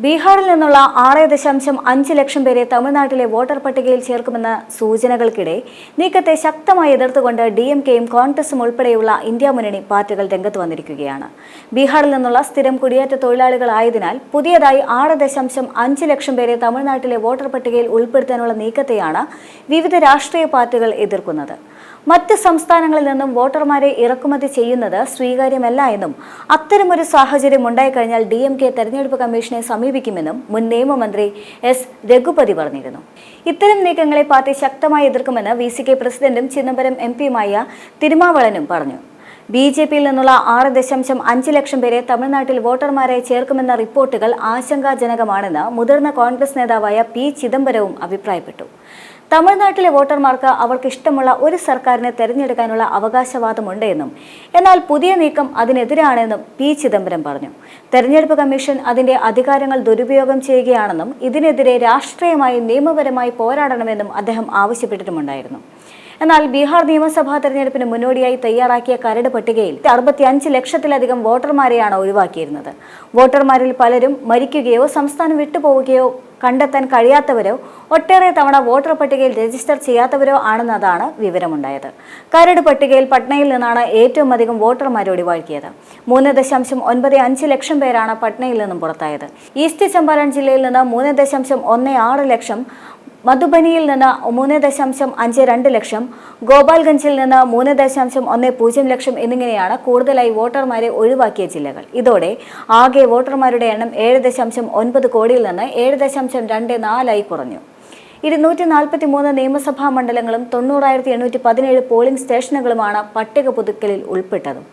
ബീഹാറിൽ നിന്നുള്ള 6.5 ലക്ഷം പേരെ തമിഴ്നാട്ടിലെ വോട്ടർ പട്ടികയിൽ ചേർക്കുമെന്ന സൂചനകൾക്കിടെ നീക്കത്തെ ശക്തമായി എതിർത്തുകൊണ്ട് DMKയും കോൺഗ്രസും ഉൾപ്പെടെയുള്ള ഇന്ത്യ മുന്നണി പാർട്ടികൾ രംഗത്ത് വന്നിരിക്കുകയാണ്. ബീഹാറിൽ നിന്നുള്ള സ്ഥിരം കുടിയേറ്റ തൊഴിലാളികളായതിനാൽ പുതിയതായി 6.5 ലക്ഷം പേരെ തമിഴ്നാട്ടിലെ വോട്ടർ പട്ടികയിൽ ഉൾപ്പെടുത്താനുള്ള നീക്കത്തെയാണ് വിവിധ രാഷ്ട്രീയ പാർട്ടികൾ എതിർക്കുന്നത്. മറ്റ് സംസ്ഥാനങ്ങളിൽ നിന്നും വോട്ടർമാരെ ഇറക്കുമതി ചെയ്യുന്നത് സ്വീകാര്യമല്ല എന്നും അത്തരമൊരു സാഹചര്യം ഉണ്ടായിക്കഴിഞ്ഞാൽ DMK തെരഞ്ഞെടുപ്പ് കമ്മീഷനെ സമീപിക്കുമെന്നും മുൻ നിയമമന്ത്രി S. രഘുപതി പറഞ്ഞിരുന്നു. ഇത്തരം നീക്കങ്ങളെ പാർട്ടി ശക്തമായി എതിർക്കുമെന്ന് VCK പ്രസിഡന്റും ചിദംബരം MP-യുമായ തിരുമാവളനും പറഞ്ഞു. BJP-യിൽ നിന്നുള്ള 6.5 ലക്ഷം പേരെ തമിഴ്നാട്ടിൽ വോട്ടർമാരായി ചേർക്കുമെന്ന റിപ്പോർട്ടുകൾ ആശങ്കാജനകമാണെന്ന് മുതിർന്ന കോൺഗ്രസ് നേതാവായ P. ചിദംബരവും അഭിപ്രായപ്പെട്ടു. തമിഴ്നാട്ടിലെ വോട്ടർമാർക്ക് അവർക്ക് ഇഷ്ടമുള്ള ഒരു സർക്കാരിനെ തെരഞ്ഞെടുക്കാനുള്ള അവകാശവാദമുണ്ട് എന്നും എന്നാൽ പുതിയ നീക്കം അതിനെതിരാണെന്നും P. ചിദംബരം പറഞ്ഞു. തെരഞ്ഞെടുപ്പ് കമ്മീഷൻ അതിന്റെ അധികാരങ്ങൾ ദുരുപയോഗം ചെയ്യുകയാണെന്നും ഇതിനെതിരെ രാഷ്ട്രീയമായും നിയമപരമായി പോരാടണമെന്നും അദ്ദേഹം ആവശ്യപ്പെട്ടിട്ടുമുണ്ടായിരുന്നു. എന്നാൽ ബീഹാർ നിയമസഭാ തെരഞ്ഞെടുപ്പിന് മുന്നോടിയായി തയ്യാറാക്കിയ കരട് പട്ടികയിൽ 65 ലക്ഷത്തിലധികം വോട്ടർമാരെയാണ് ഒഴിവാക്കിയിരുന്നത്. വോട്ടർമാരിൽ പലരും മരിക്കുകയോ സംസ്ഥാനം വിട്ടുപോവുകയോ കണ്ടെത്താൻ കഴിയാത്തവരോ ഒട്ടേറെ തവണ വോട്ടർ പട്ടികയിൽ രജിസ്റ്റർ ചെയ്യാത്തവരോ ആണെന്നതാണ് വിവരമുണ്ടായത്. കരട് പട്ടികയിൽ പട്നയിൽ നിന്നാണ് ഏറ്റവും അധികം വോട്ടർമാരെ ഒഴിവാക്കിയത്. 3.95 ലക്ഷം പേരാണ് പട്നയിൽ നിന്നും പുറത്തായത്. ഈസ്റ്റ് ചമ്പാരൻ ജില്ലയിൽ നിന്ന് 3.16 ലക്ഷം, മധുബനിയിൽ നിന്ന് 3.52 ലക്ഷം, ഗോപാൽഗഞ്ചിൽ നിന്ന് 3.10 ലക്ഷം എന്നിങ്ങനെയാണ് കൂടുതലായി വോട്ടർമാരെ ഒഴിവാക്കിയ ജില്ലകൾ. ഇതോടെ ആകെ വോട്ടർമാരുടെ എണ്ണം 7.9 കോടിയിൽ നിന്ന് 7.24 കുറഞ്ഞു. 243 നിയമസഭാ മണ്ഡലങ്ങളും 90,817 പോളിംഗ് സ്റ്റേഷനുകളുമാണ് പട്ടിക പുതുക്കലിൽ ഉൾപ്പെട്ടതും.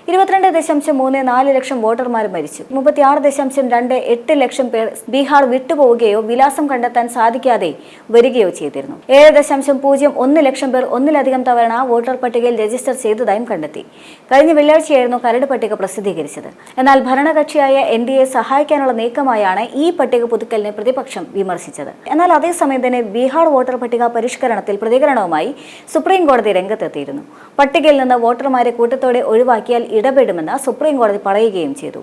22.34 ലക്ഷം വോട്ടർമാർ മരിച്ചു. 36.28 ലക്ഷം പേർ ബീഹാർ വിട്ടുപോവുകയോ വിലാസം കണ്ടെത്താൻ സാധിക്കാതെ വരികയോ ചെയ്തിരുന്നു. 7.01 ലക്ഷം പേർ ഒന്നിലധികം തവണ വോട്ടർ പട്ടികയിൽ രജിസ്റ്റർ ചെയ്തതായും കണ്ടെത്തി. കഴിഞ്ഞ വെള്ളിയാഴ്ചയായിരുന്നു കരട് പട്ടിക പ്രസിദ്ധീകരിച്ചത്. എന്നാൽ ഭരണകക്ഷിയായ NDA സഹായിക്കാനുള്ള നീക്കമായാണ് ഈ പട്ടിക പുതുക്കലിനെ പ്രതിപക്ഷം വിമർശിച്ചത്. എന്നാൽ അതേസമയം തന്നെ ബീഹാർ വോട്ടർ പട്ടിക പരിഷ്കരണത്തിൽ പ്രതികരണവുമായി സുപ്രീം കോടതി രംഗത്തെത്തിയിരുന്നു. പട്ടികയിൽ നിന്ന് വോട്ടർമാരെ കൂട്ടത്തോടെ ഒഴിവാക്കിയാൽ ഇടപെടുമെന്ന് സുപ്രീം കോടതി പറയുകയും ചെയ്തു.